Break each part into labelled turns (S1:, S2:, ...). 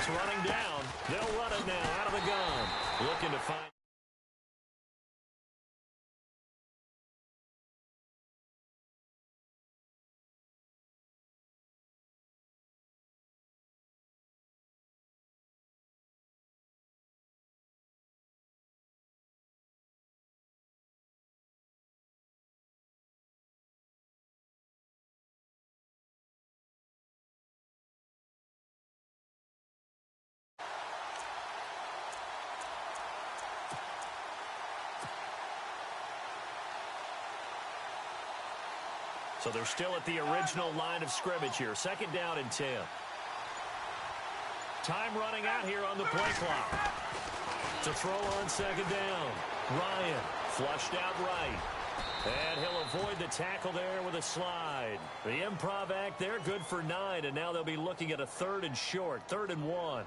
S1: clock's running down. They'll run it now out of the gun. Looking to find. So they're still at the original line of scrimmage here. 2nd down and 10. Time running out here on the play clock. To throw on 2nd down. Ryan flushed out right. And he'll avoid the tackle there with a slide. The improv act there, good for 9. And now they'll be looking at a 3rd and short. 3rd and 1.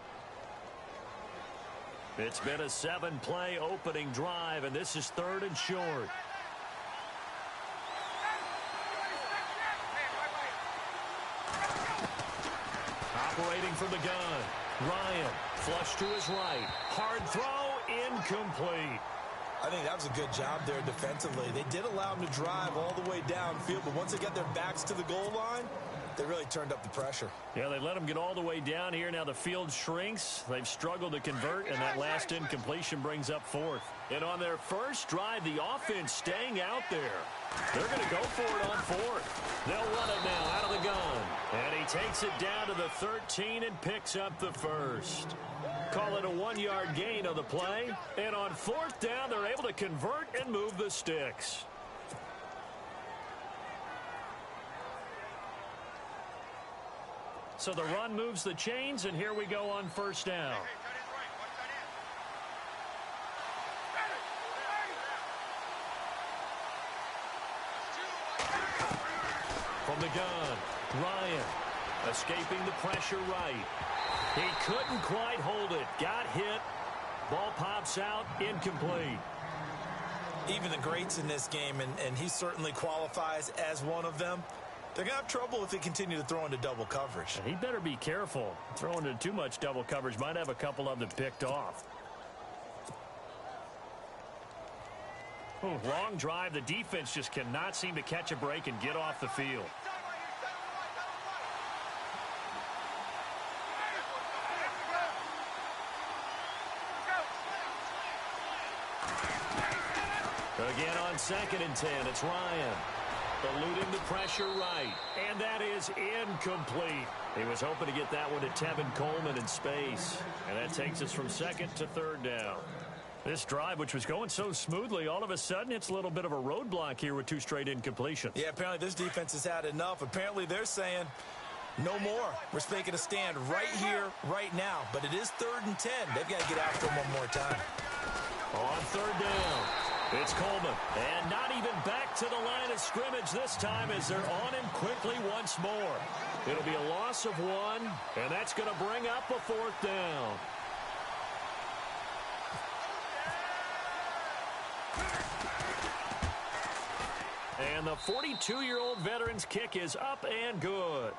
S1: It's been a 7-play opening drive, and this is 3rd and short. Operating from the gun. Ryan, flush to his right. Hard throw, incomplete.
S2: I think that was a good job there defensively. They did allow him to drive all the way downfield, but once they got their backs to the goal line, they really turned up the pressure.
S1: Yeah, they let him get all the way down here. Now the field shrinks. They've struggled to convert, and that last incompletion brings up 4th. And on their first drive, the offense staying out there. They're going to go for it on 4th. They'll run it now out of the gun. And he takes it down to the 13 and picks up the first. Call it a 1-yard gain on the play. And on 4th down, they're able to convert and move the sticks. So the run moves the chains, and here we go on 1st down. From the gun, Ryan escaping the pressure right. He couldn't quite hold it. Got hit. Ball pops out, incomplete.
S2: Even the greats in this game, and he certainly qualifies as one of them, they're going to have trouble if they continue to throw into double coverage.
S1: He better be careful. Throwing into too much double coverage might have a couple of them picked off. Long drive. The defense just cannot seem to catch a break and get off the field. Again on 2nd and 10, it's Ryan. Eluding the pressure right. And that is incomplete. He was hoping to get that one to Tevin Coleman in space. And that takes us from 2nd to 3rd down. This drive, which was going so smoothly, all of a sudden it's a little bit of a roadblock here with 2 straight incompletions.
S2: Yeah, apparently this defense has had enough. Apparently they're saying, no more. We're making a stand right here, right now. But it is 3rd and 10. They've got to get after him one more time.
S1: On 3rd down, it's Coleman. And not even back to the line of scrimmage this time as they're on him quickly once more. It'll be a loss of 1, and that's going to bring up a 4th down. And the 42-year-old veteran's kick is up and good.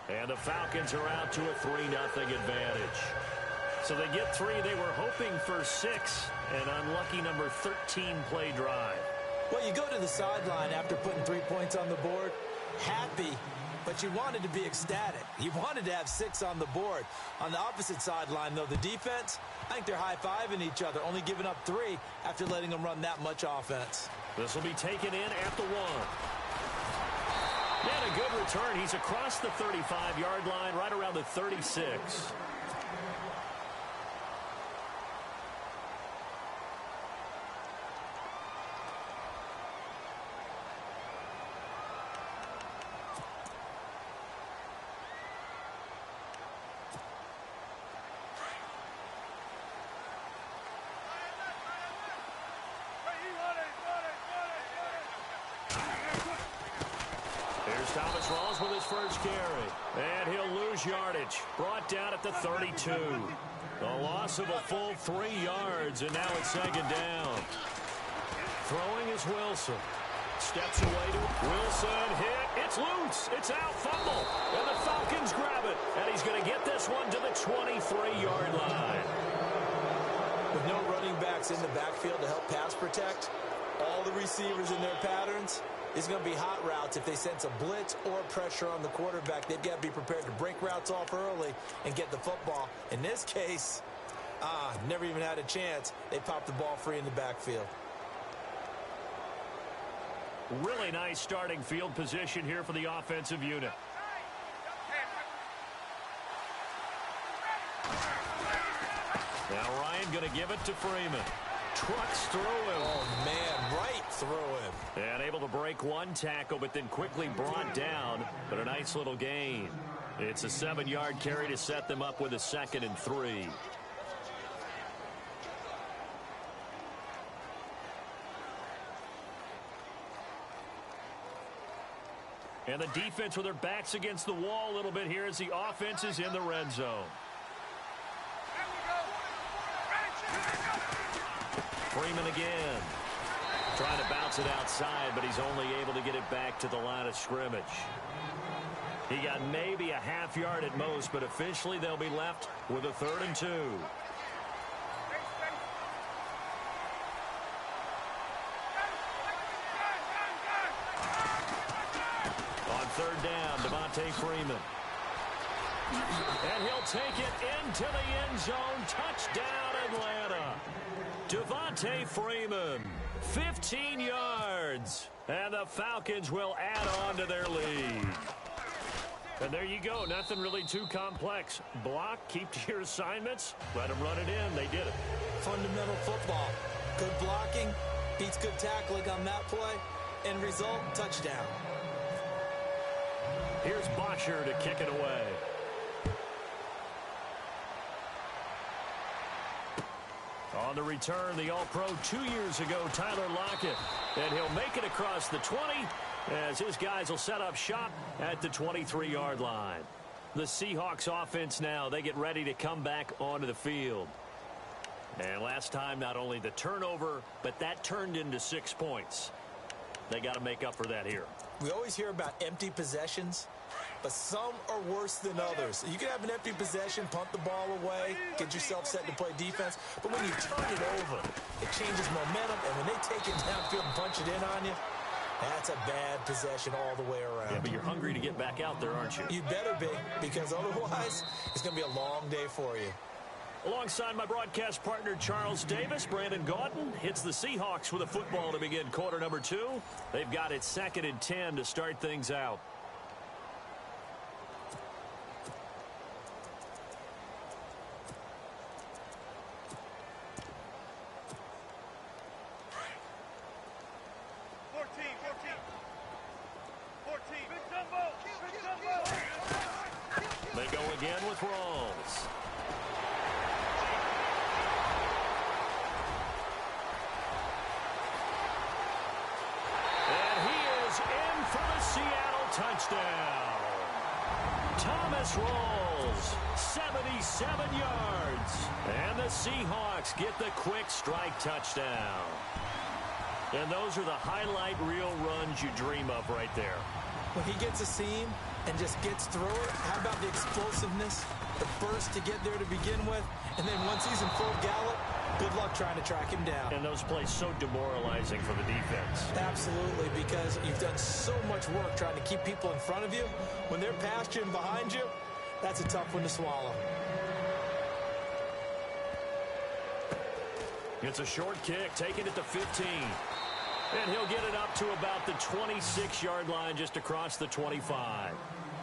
S1: And the Falcons are out to a 3-0 advantage. So they get 3. They were hoping for 6. An unlucky number 13 play drive.
S2: Well, you go to the sideline after putting 3 points on the board, happy, but you wanted to be ecstatic. You wanted to have 6 on the board. On the opposite sideline, though, the defense, I think they're high-fiving each other, only giving up 3 after letting them run that much offense.
S1: This will be taken in at the 1. And a good return. He's across the 35-yard line, right around the 36. Thomas Rawls with his first carry. And he'll lose yardage. Brought down at the 32. A loss of a full 3 yards, and now it's 2nd down. Throwing is Wilson. Steps away to Wilson. Hit. It's loose. It's out. Fumble. And the Falcons grab it. And he's going to get this one to the 23-yard line.
S2: With no running backs in the backfield to help pass protect, all the receivers in their patterns, it's going to be hot routes. If they sense a blitz or pressure on the quarterback, they've got to be prepared to break routes off early and get the football. In this case, never even had a chance. They popped the ball free in the backfield.
S1: Really nice starting field position here for the offensive unit. Now Ryan going to give it to Freeman. Trucks through him.
S2: Oh, man, right through him.
S1: And able to break one tackle, but then quickly brought down. But a nice little gain. It's a 7-yard carry to set them up with a 2nd and 3. And the defense with their backs against the wall a little bit here as the offense is in the red zone. Freeman again. Trying to bounce it outside, but he's only able to get it back to the line of scrimmage. He got maybe a half yard at most, but officially they'll be left with a 3rd and 2. On 3rd down, Devontae Freeman. And he'll take it into the end zone. Touchdown, Atlanta. Devontae Freeman, 15 yards. And the Falcons will add on to their lead. And there you go. Nothing really too complex. Block, keep to your assignments, let them run it in. They did it.
S2: Fundamental football. Good blocking, beats good tackling on that play. End result, touchdown.
S1: Here's Bosher to kick it away. On the return, the All-Pro 2 years ago, Tyler Lockett. And he'll make it across the 20 as his guys will set up shop at the 23-yard line. The Seahawks offense now, they get ready to come back onto the field. And last time, not only the turnover, but that turned into 6 points. They got to make up for that here.
S2: We always hear about empty possessions, but some are worse than others. You can have an empty possession, punt the ball away, get yourself set to play defense, but when you turn it over, it changes momentum, and when they take it downfield and punch it in on you, that's a bad possession all the way around.
S1: Yeah, but you're hungry to get back out there, aren't you?
S2: You better be, because otherwise, it's going to be a long day for you.
S1: Alongside my broadcast partner, Charles Davis, Brandon Gaudin hits the Seahawks with a football to begin quarter number 2. They've got it 2nd and 10 to start things out. They go again with Rawls. And he is in for the Seattle touchdown. Thomas Rawls, 77 yards. And the Seahawks get the quick strike touchdown. And those are the highlight reel runs you dream of right there.
S2: When he gets a seam and just gets through it, how about the explosiveness, the burst to get there to begin with, and then once he's in full gallop, good luck trying to track him down.
S1: And those plays so demoralizing for the defense.
S2: Absolutely, because you've done so much work trying to keep people in front of you. When they're past you and behind you, that's a tough one to swallow.
S1: It's a short kick, taking it to 15. And he'll get it up to about the 26-yard line, just across the 25.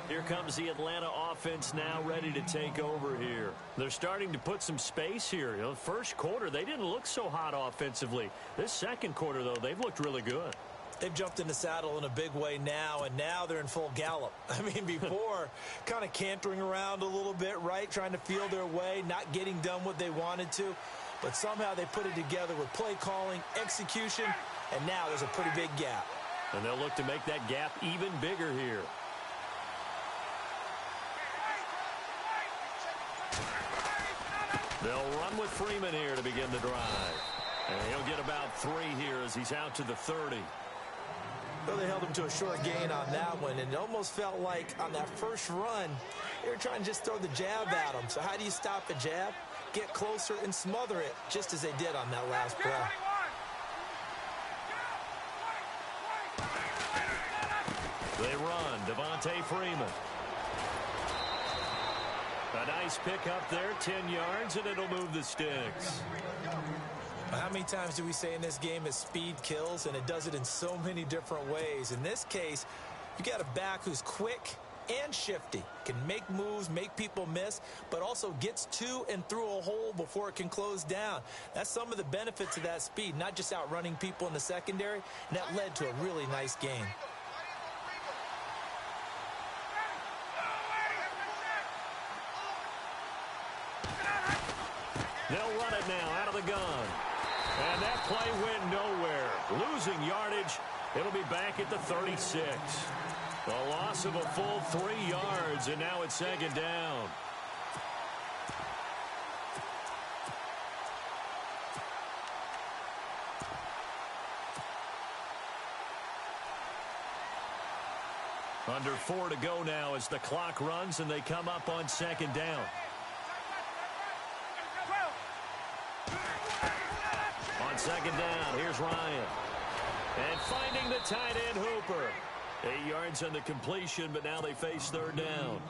S1: Here comes the Atlanta offense now ready to take over here. They're starting to put some space here. You know, first quarter, they didn't look so hot offensively. This second quarter, though, they've looked really good.
S2: They've jumped in the saddle in a big way now, and now they're in full gallop. I mean, before, kind of cantering around a little bit, right, trying to feel their way, not getting done what they wanted to. But somehow they put it together with play calling, execution, and now there's a pretty big gap.
S1: And they'll look to make that gap even bigger here. They'll run with Freeman here to begin the drive. And he'll get about 3 here as he's out to the 30.
S2: Well, they held him to a short gain on that one, and it almost felt like on that first run, they were trying to just throw the jab at him. So how do you stop a jab? Get closer and smother it, just as they did on that last play.
S1: They run, Devontae Freeman. A nice pickup there, 10 yards, and it'll move the sticks.
S2: How many times do we say in this game that speed kills, and it does it in so many different ways? In this case, you got a back who's quick and shifty, can make moves, make people miss, but also gets to and through a hole before it can close down. That's some of the benefits of that speed, not just outrunning people in the secondary, and that led to a really nice game.
S1: They'll run it now out of the gun. And that play went nowhere. Losing yardage. It'll be back at the 36. A loss of a full 3 yards, and now it's second down. Under 4 to go now as the clock runs, and they come up on second down. On second down, here's Ryan. And finding the tight end, Hooper. 8 yards on the completion, but now they face third down.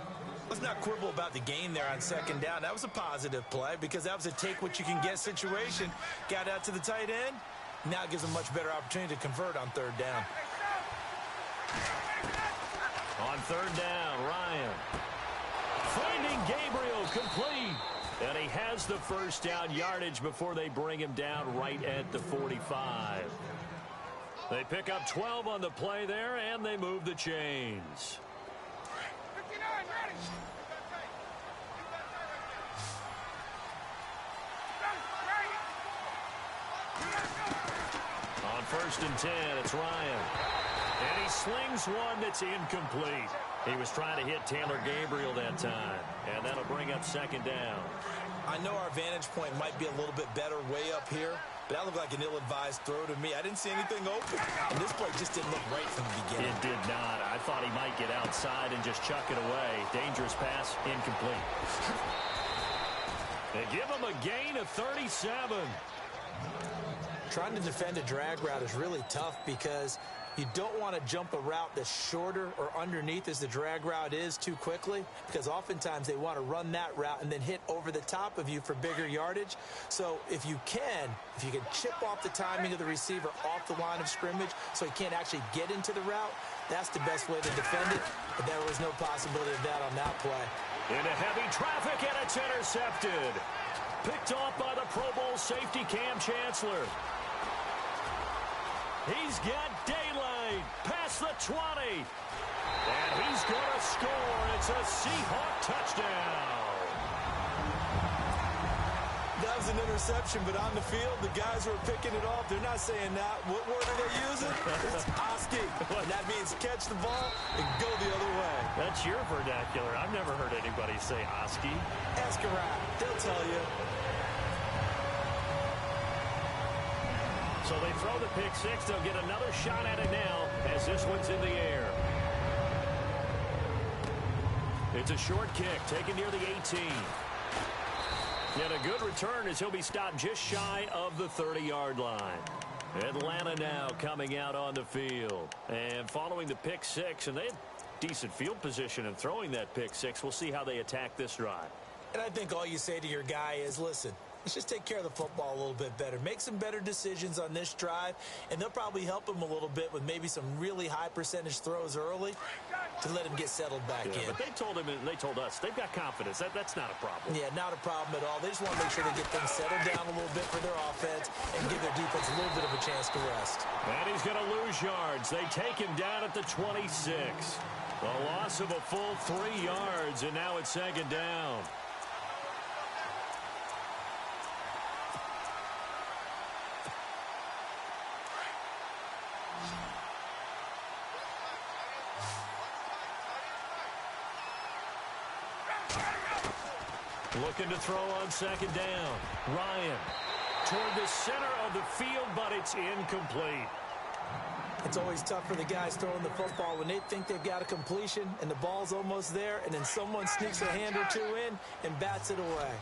S2: Let's not quibble about the gain there on second down. That was a positive play because that was a take-what-you-can-get situation. Got out to the tight end. Now it gives them a much better opportunity to convert on third down.
S1: On third down, Ryan. Finding Gabriel, complete. And he has the first down yardage before they bring him down right at the 45. They pick up 12 on the play there, and they move the chains. On first and 10, it's Ryan. And he slings one that's incomplete. He was trying to hit Taylor Gabriel that time, and that'll bring up second down.
S2: I know our vantage point might be a little bit better way up here, but that looked like an ill-advised throw to me. I didn't see anything open, and this play just didn't look right from the beginning.
S1: It did not. I thought he might get outside and just chuck it away. Dangerous pass, incomplete. They give him a gain of 37.
S2: Trying to defend a drag route is really tough because you don't want to jump a route that's shorter or underneath as the drag route is too quickly, because oftentimes they want to run that route and then hit over the top of you for bigger yardage. So if you can chip off the timing of the receiver off the line of scrimmage so he can't actually get into the route, that's the best way to defend it. But there was no possibility of that on that play.
S1: Into heavy traffic, and it's intercepted. Picked off by the Pro Bowl safety Cam Chancellor. He's got daylight past the 20. And he's going to score. It's a Seahawk touchdown.
S2: That was an interception, but on the field, the guys who are picking it off, they're not saying that. What word are they using? It's Oski. And that means catch the ball and go the other way.
S1: That's your vernacular. I've never heard anybody say Oski.
S2: Ask around. They'll tell you.
S1: So they throw the pick six. They'll get another shot at it now as this one's in the air. It's a short kick taken near the 18. And a good return as he'll be stopped just shy of the 30-yard line. Atlanta now coming out on the field. And following the pick six, and they had decent field position in throwing that pick six. We'll see how they attack this drive.
S2: And I think all you say to your guy is, listen, let's just take care of the football a little bit better. Make some better decisions on this drive, and they'll probably help him a little bit with maybe some really high percentage throws early to let him get settled back in.
S1: But they told him and they told us they've got confidence. That's not a problem.
S2: Yeah, not a problem at all. They just want to make sure they get things settled down a little bit for their offense and give their defense a little bit of a chance to rest.
S1: And he's going to lose yards. They take him down at the 26. A loss of a full 3 yards, and now it's second down. Looking to throw on second down. Ryan toward the center of the field, but it's incomplete.
S2: It's always tough for the guys throwing the football when they think they've got a completion and the ball's almost there, and then someone sneaks a hand or two in and bats it away.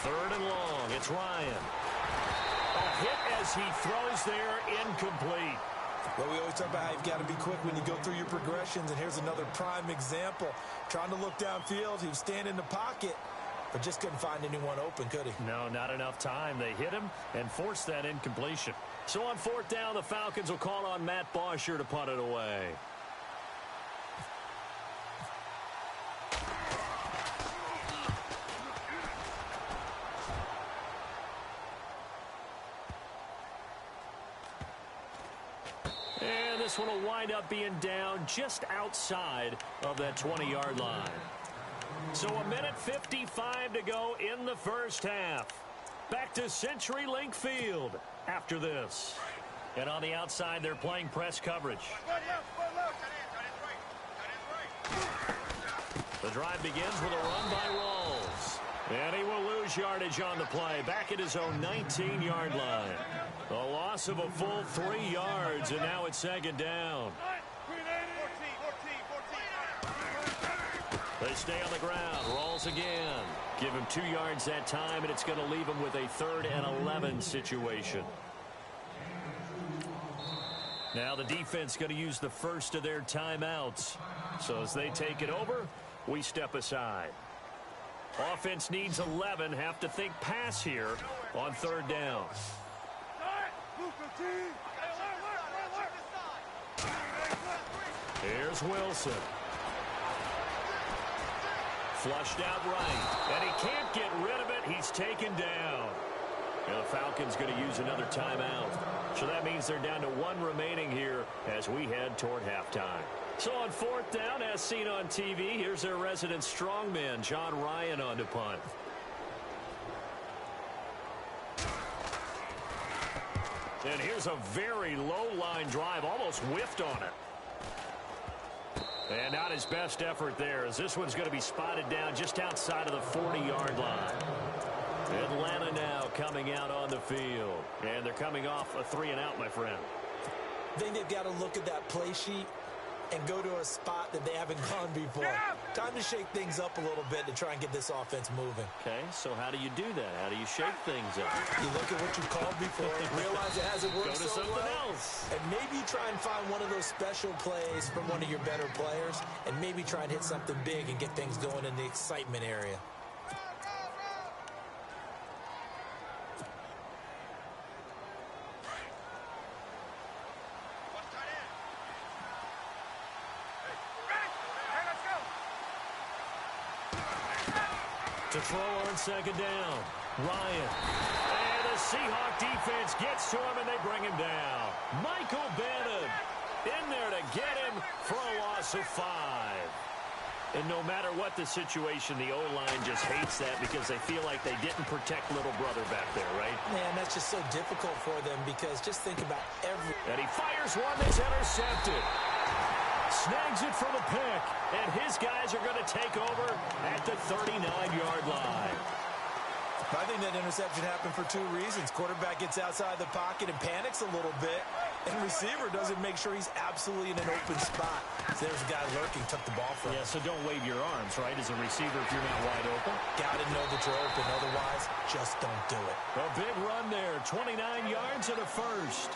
S1: Third and long. It's Ryan. A hit as he throws there, incomplete.
S2: Well, we always talk about how you've got to be quick when you go through your progressions, and here's another prime example. Trying to look downfield, he was standing in the pocket, but just couldn't find anyone open, could he?
S1: No, not enough time. They hit him and forced that incompletion. So on fourth down, the Falcons will call on Matt Bosher to punt it away. And this one will wind up being down just outside of that 20-yard line. So a minute 55 to go in the first half. Back to CenturyLink Field after this. And on the outside, they're playing press coverage. The drive begins with a run by Rawls. And he will lose yardage on the play. Back at his own 19-yard line. A loss of a full 3 yards, and now it's second down. They stay on the ground. Rawls again. Give him 2 yards that time, and it's going to leave him with a 3rd and 11 situation. Now the defense going to use the first of their timeouts. So as they take it over, we step aside. Offense needs 11. Have to think pass here on 3rd down. Here's Wilson. Flushed out right. And he can't get rid of it. He's taken down. And the Falcons going to use another timeout. So that means they're down to 1 remaining here as we head toward halftime. So on 4th down, as seen on TV, here's their resident strongman, John Ryan, on to punt. And here's a very low-line drive, almost whiffed on it. And not his best effort there, as this one's going to be spotted down just outside of the 40-yard line. Atlanta now coming out on the field. And they're coming off a 3-and-out, my friend.
S2: I think they've got to look at that play sheet and go to a spot that they haven't gone before. Time to shake things up a little bit to try and get this offense moving.
S1: Okay, so how do you do that? How do you shake things up?
S2: You look at what you called before and realize it hasn't worked
S1: so
S2: well.
S1: Go to something else.
S2: And maybe try and find one of those special plays from one of your better players, and maybe try and hit something big and get things going in the excitement area.
S1: To throw on 2nd down, Ryan. And the Seahawk defense gets to him, and they bring him down. Michael Bennett in there to get him for a loss of 5. And no matter what the situation, the O-line just hates that because they feel like they didn't protect little brother back there, right?
S2: Man, that's just so difficult for them because just think about every...
S1: And he fires one that's intercepted. Snags it for the pick, and his guys are going to take over at the 39-yard line.
S2: I think that interception happened for 2 reasons. Quarterback gets outside the pocket and panics a little bit, and receiver doesn't make sure he's absolutely in an open spot. So there's a guy lurking, took the ball from him.
S1: Yeah, so don't wave your arms, right, as a receiver if you're not wide open.
S2: Got to know that you're open, otherwise just don't do it.
S1: A big run there, 29 yards and a first.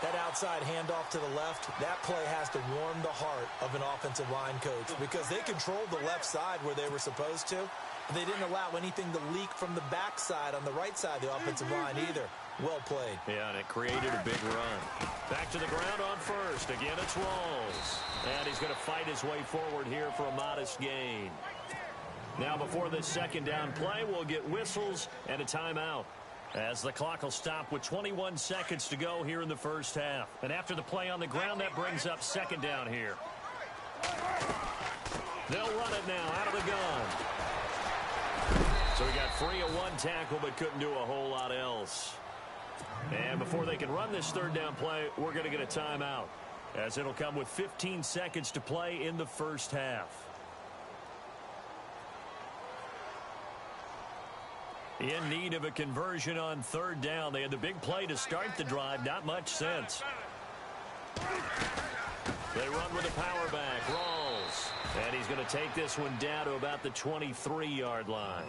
S2: That outside handoff to the left, that play has to warm the heart of an offensive line coach because they controlled the left side where they were supposed to. But they didn't allow anything to leak from the backside on the right side of the offensive line either. Well played.
S1: Yeah, and it created a big run. Back to the ground on first. Again, it's Rawls. And he's going to fight his way forward here for a modest gain. Now, before this 2nd down play, we'll get whistles and a timeout, as the clock will stop with 21 seconds to go here in the first half. And after the play on the ground, that brings up 2nd down here. They'll run it now out of the gun. So he got free of 1 tackle but couldn't do a whole lot else. And before they can run this 3rd down play, we're going to get a timeout, as it'll come with 15 seconds to play in the first half. In need of a conversion on third down. They had the big play to start the drive. Not much sense. They run with a power back. Rawls. And he's going to take this one down to about the 23-yard line.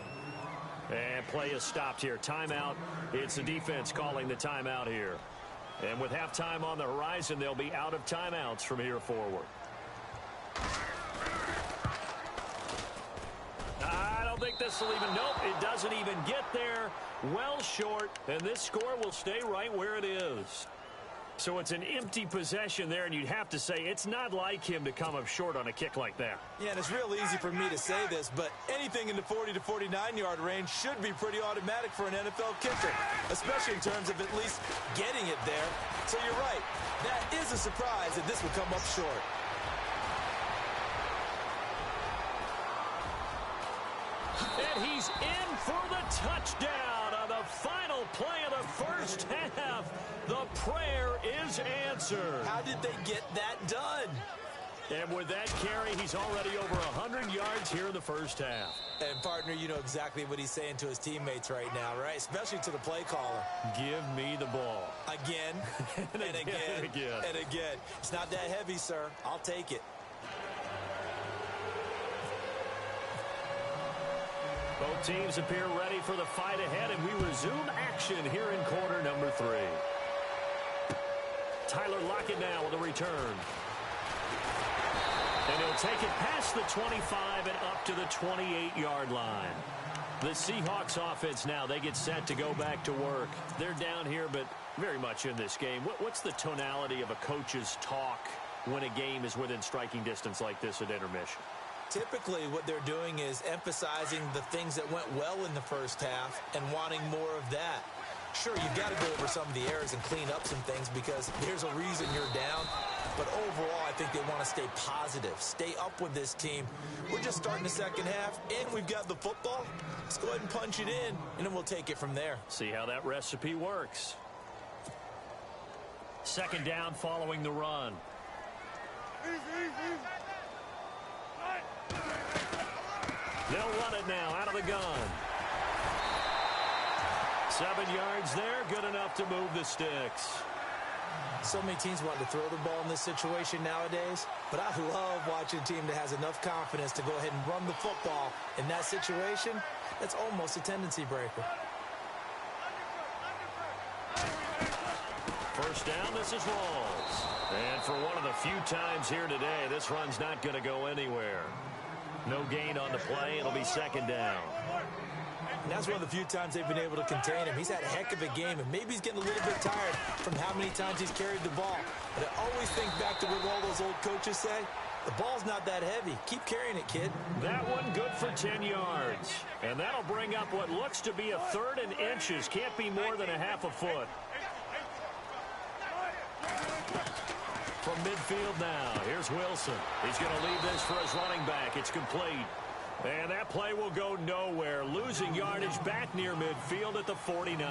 S1: And play is stopped here. Timeout. It's the defense calling the timeout here. And with halftime on the horizon, they'll be out of timeouts from here forward. I don't think this will even, nope, it doesn't even get there. Well short, and this score will stay right where it is. So it's an empty possession there, and you'd have to say it's not like him to come up short on a kick like that.
S2: Yeah, and it's real easy for me to say this, but anything in the 40 to 49-yard range should be pretty automatic for an NFL kicker, especially in terms of at least getting it there. So you're right. That is a surprise that this would come up short.
S1: And he's in for the touchdown on the final play of the first half. The prayer is answered.
S2: How did they get that done?
S1: And with that carry, he's already over 100 yards here in the first half.
S2: And, partner, you know exactly what he's saying to his teammates right now, right? Especially to the play caller.
S1: Give me the ball.
S2: Again, and again, and again. It's not that heavy, sir. I'll take it.
S1: Both teams appear ready for the fight ahead, and we resume action here in quarter number 3. Tyler Lockett now with a return. And he'll take it past the 25 and up to the 28-yard line. The Seahawks offense now, they get set to go back to work. They're down here, but very much in this game. What's the tonality of a coach's talk when a game is within striking distance like this at intermission?
S2: Typically, what they're doing is emphasizing the things that went well in the first half and wanting more of that. Sure, you've got to go over some of the errors and clean up some things because there's a reason you're down. But overall, I think they want to stay positive, stay up with this team. We're just starting the second half, and we've got the football. Let's go ahead and punch it in, and then we'll take it from there.
S1: See how that recipe works. Second down following the run. They'll run it now out of the gun. 7 yards there, good enough to move the sticks.
S2: So many teams want to throw the ball in this situation nowadays, but I love watching a team that has enough confidence to go ahead and run the football. In that situation, that's almost a tendency breaker.
S1: First down, this is Rawls. And for one of the few times here today, this run's not going to go anywhere. No gain on the play. It'll be second down.
S2: And that's one of the few times they've been able to contain him. He's had a heck of a game, and maybe he's getting a little bit tired from how many times he's carried the ball. But I always think back to what all those old coaches say. The ball's not that heavy. Keep carrying it, kid.
S1: That one good for 10 yards. And that'll bring up what looks to be a third and inches. Can't be more than a half a foot. From midfield now, here's Wilson. He's going to leave this for his running back. It's complete. And that play will go nowhere. Losing yardage back near midfield at the 49.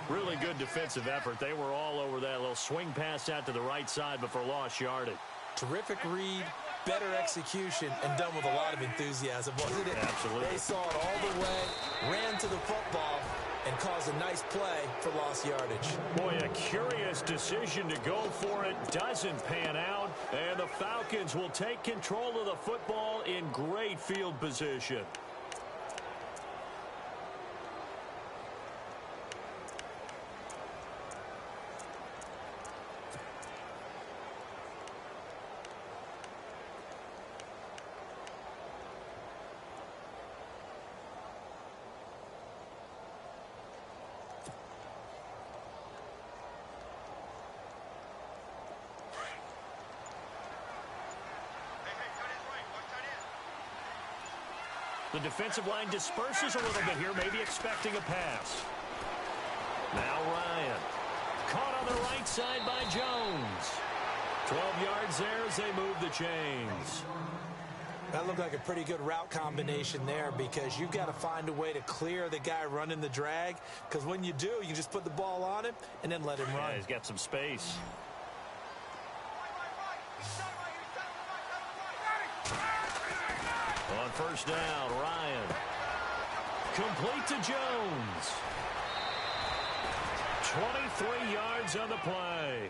S1: Really good defensive effort. They were all over that little swing pass out to the right side before lost yardage.
S2: Terrific read, better execution, and done with a lot of enthusiasm, wasn't it?
S1: Absolutely.
S2: They saw it all the way, ran to the football, and caused a nice play for lost yardage.
S1: Boy, a curious decision to go for it. Doesn't pan out. And the Falcons will take control of the football in great field position. The defensive line disperses a little bit here, maybe expecting a pass. Now Ryan. Caught on the right side by Jones. 12 yards there as they move the chains.
S2: That looked like a pretty good route combination there because you've got to find a way to clear the guy running the drag, because when you do, you just put the ball on him and then let him run.
S1: Yeah, he's got some space. On first down, Ryan. Complete to Jones. 23 yards on the play.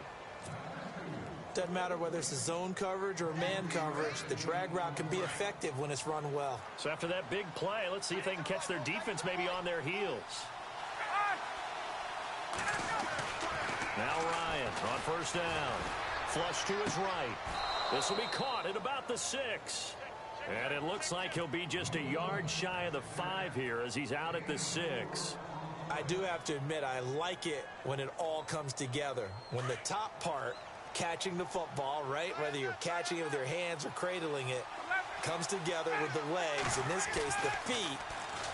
S2: Doesn't matter whether it's a zone coverage or man coverage. The drag route can be effective when it's run well.
S1: So after that big play, let's see if they can catch their defense maybe on their heels. Now Ryan on first down. Flush to his right. This will be caught at about the 6. And it looks like he'll be just a yard shy of the 5 here as he's out at the 6.
S2: I do have to admit, I like it when it all comes together. When the top part, catching the football, right, whether you're catching it with your hands or cradling it, comes together with the legs. In this case, the feet,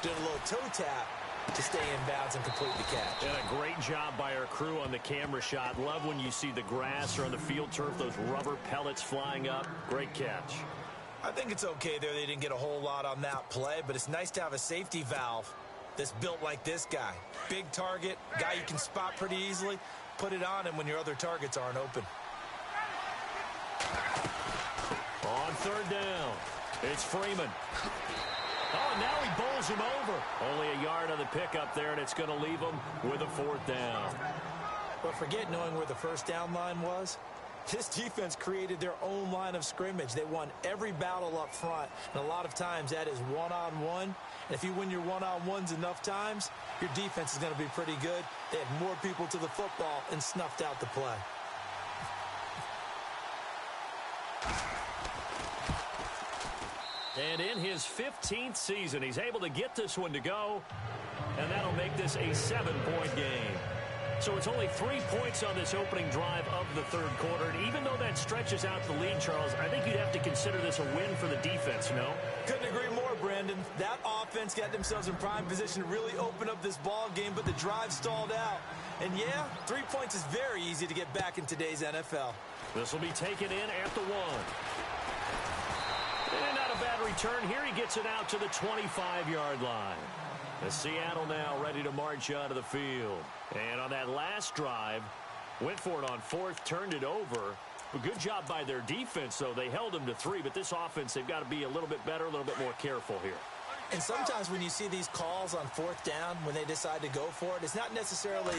S2: did a little toe tap to stay in bounds and complete the catch.
S1: And a great job by our crew on the camera shot. Love when you see the grass or on the field turf, those rubber pellets flying up. Great catch.
S2: I think it's okay there. They didn't get a whole lot on that play, but it's nice to have a safety valve that's built like this guy. Big target, guy you can spot pretty easily. Put it on him when your other targets aren't open.
S1: On third down, it's Freeman. Oh, and now he bowls him over. Only a yard on the pickup there, and it's going to leave him with a 4th down.
S2: But forget knowing where the first down line was. This defense created their own line of scrimmage. They won every battle up front, and a lot of times that is one-on-one. And if you win your one-on-ones enough times, your defense is going to be pretty good. They had more people to the football and snuffed out the play.
S1: And in his 15th season, he's able to get this one to go, and that'll make this a 7-point game. So it's only 3 points on this opening drive of the third quarter. And even though that stretches out the lead, Charles, I think you'd have to consider this a win for the defense, no?
S2: Couldn't agree more, Brandon. That offense got themselves in prime position to really open up this ball game, but the drive stalled out. And yeah, 3 points is very easy to get back in today's NFL.
S1: This will be taken in at the 1. And not a bad return here. He gets it out to the 25-yard line. As Seattle now ready to march out of the field. And on that last drive, went for it on 4th, turned it over. A good job by their defense, though. They held them to 3, but this offense, they've got to be a little bit better, a little bit more careful here.
S2: And sometimes when you see these calls on 4th down, when they decide to go for it, it's not necessarily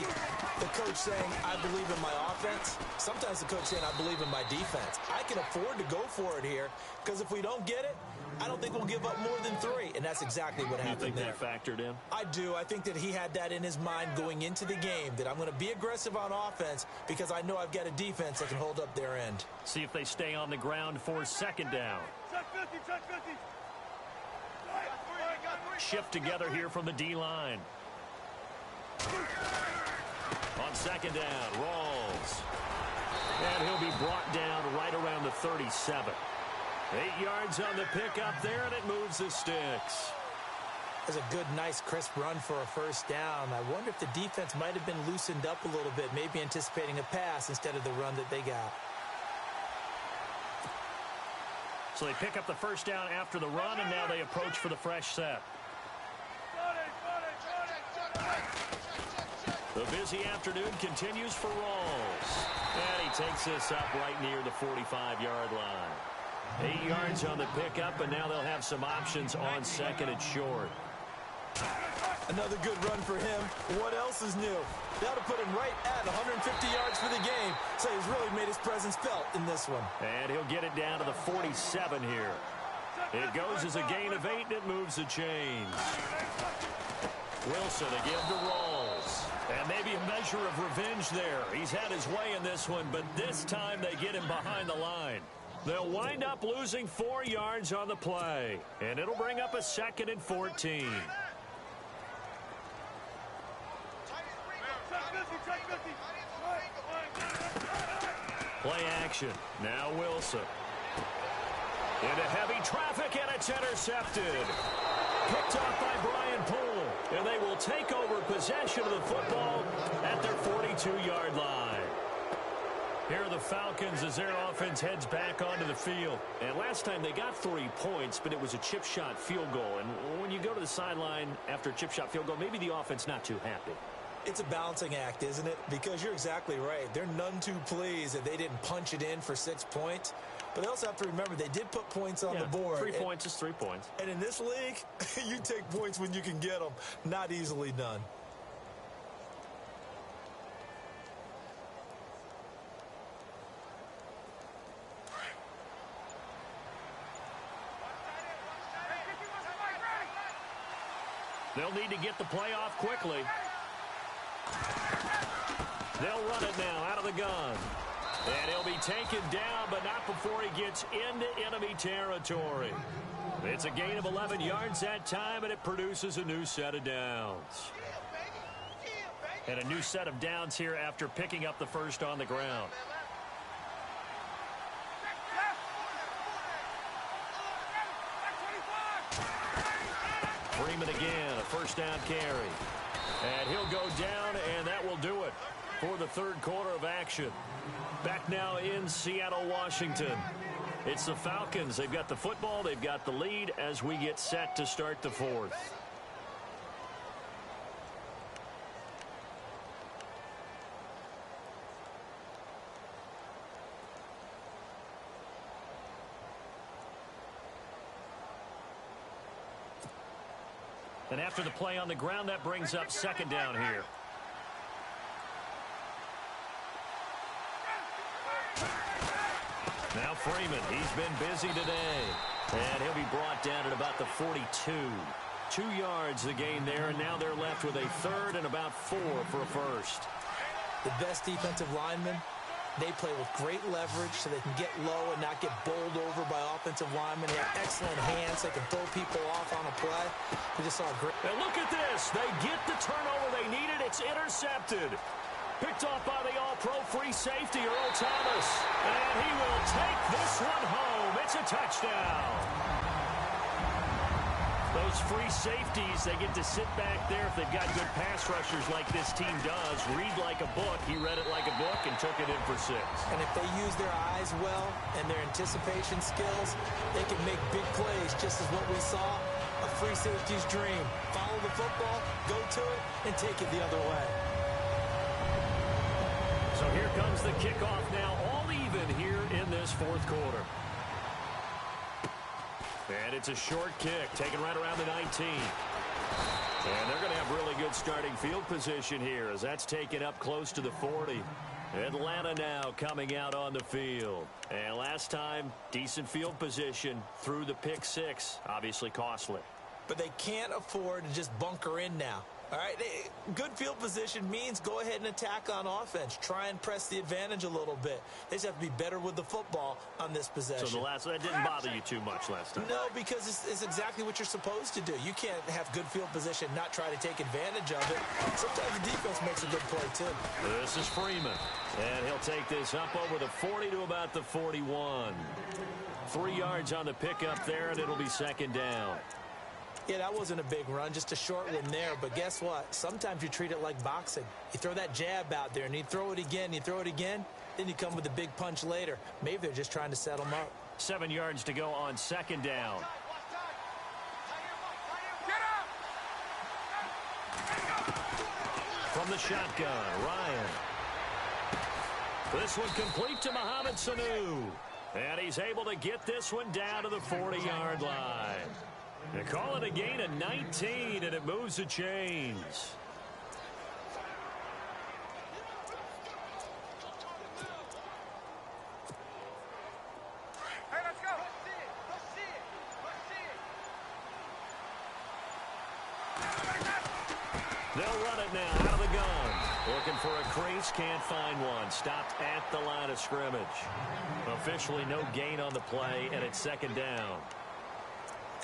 S2: the coach saying, I believe in my offense. Sometimes the coach saying, I believe in my defense. I can afford to go for it here, because if we don't get it, I don't think we'll give up more than 3, and that's exactly what happened there.
S1: You think that factored in?
S2: I do. I think that he had that in his mind going into the game, that I'm going to be aggressive on offense because I know I've got a defense that can hold up their end.
S1: See if they stay on the ground for 2nd down. Shift together here from the D-line. On 2nd down, Rawls. And he'll be brought down right around the 37. 8 yards on the pickup there, and it moves the sticks.
S2: That's a good, nice, crisp run for a 1st down. I wonder if the defense might have been loosened up a little bit, maybe anticipating a pass instead of the run that they got.
S1: So they pick up the 1st down after the run, and now they approach for the fresh set. The busy afternoon continues for Rawls. And he takes this up right near the 45-yard line. 8 yards on the pickup, and now they'll have some options on 2nd and short.
S2: Another good run for him. What else is new? That'll put him right at 150 yards for the game. So he's really made his presence felt in this one.
S1: And he'll get it down to the 47 here. It goes as a gain of 8, and it moves the chains. Wilson again to Rawls. And maybe a measure of revenge there. He's had his way in this one, but this time they get him behind the line. They'll wind up losing 4 yards on the play. And it'll bring up a 2nd and 14. Play action. Now Wilson. Into heavy traffic, and it's intercepted. Picked off by Brian Poole. And they will take over possession of the football at their 42-yard line. Here are the Falcons as their offense heads back onto the field. And last time they got 3 points, but it was a chip shot field goal. And when you go to the sideline after a chip shot field goal, maybe the offense not too happy.
S2: It's a balancing act, isn't it? Because you're exactly right. They're none too pleased that they didn't punch it in for 6 points. But they also have to remember they did put points on the board.
S1: 3 points is 3 points.
S2: And in this league, you take points when you can get them. Not easily done.
S1: They'll need to get the play off quickly. They'll run it now out of the gun. And he'll be taken down, but not before he gets into enemy territory. It's a gain of 11 yards that time, and it produces a new set of downs. And a new set of downs here after picking up the first on the ground. Freeman again, a first down carry. And he'll go down, and that will do it for the third quarter of action. Back now in Seattle, Washington. It's the Falcons. They've got the football. They've got the lead as we get set to start the fourth. And after the play on the ground, that brings up second down here. Now Freeman, he's been busy today. And he'll be brought down at about the 42. 2 yards the gain there, and now they're left with a third and about 4 for a first.
S2: The best defensive linemen, they play with great leverage so they can get low and not get bowled over by offensive linemen. They have excellent hands. They can throw people off on a play. We just saw a great...
S1: And look at this. They get the turnover they needed. It's intercepted. Picked off by the all-pro free safety, Earl Thomas. And he will take this one home. It's a touchdown. Those free safeties, they get to sit back there if they've got good pass rushers like this team does. Read like a book. He read it like a book and took it in for 6.
S2: And if they use their eyes well and their anticipation skills, they can make big plays, just as what we saw. A free safety's dream. Follow the football, go to it, and take it the other way.
S1: So here comes the kickoff now, all even here in this fourth quarter. And it's a short kick, taken right around the 19. And they're going to have really good starting field position here as that's taken up close to the 40. Atlanta now coming out on the field. And last time, decent field position through the pick 6. Obviously costly.
S2: But they can't afford to just bunker in now. All right, good field position means go ahead and attack on offense. Try and press the advantage a little bit. They just have to be better with the football on this possession.
S1: So that didn't bother you too much last time?
S2: No, because it's exactly what you're supposed to do. You can't have good field position, not try to take advantage of it. Sometimes the defense makes a good play, too.
S1: This is Freeman, and he'll take this up over the 40 to about the 41. 3 yards on the pickup there, and it'll be second down.
S2: Yeah, that wasn't a big run, just a short one there. But guess what? Sometimes you treat it like boxing. You throw that jab out there, and you throw it again, then you come with a big punch later. Maybe they're just trying to set them up.
S1: 7 yards to go on second down. From the shotgun, Ryan. This one complete to Mohamed Sanu. And he's able to get this one down to the 40-yard line. They call it a gain of 19, and it moves the chains.
S3: Hey, let's go.
S1: They'll run it now out of the gun. Looking for a crease, can't find one. Stopped at the line of scrimmage. Officially no gain on the play, and it's second down.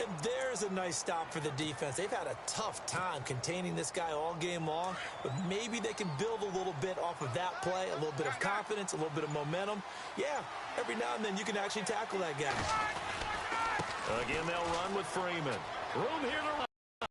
S2: And there's a nice stop for the defense. They've had a tough time containing this guy all game long, but maybe they can build a little bit off of that play, a little bit of confidence, a little bit of momentum. Yeah, every now and then you can actually tackle that guy.
S1: Again, they'll run with Freeman. Room here to run.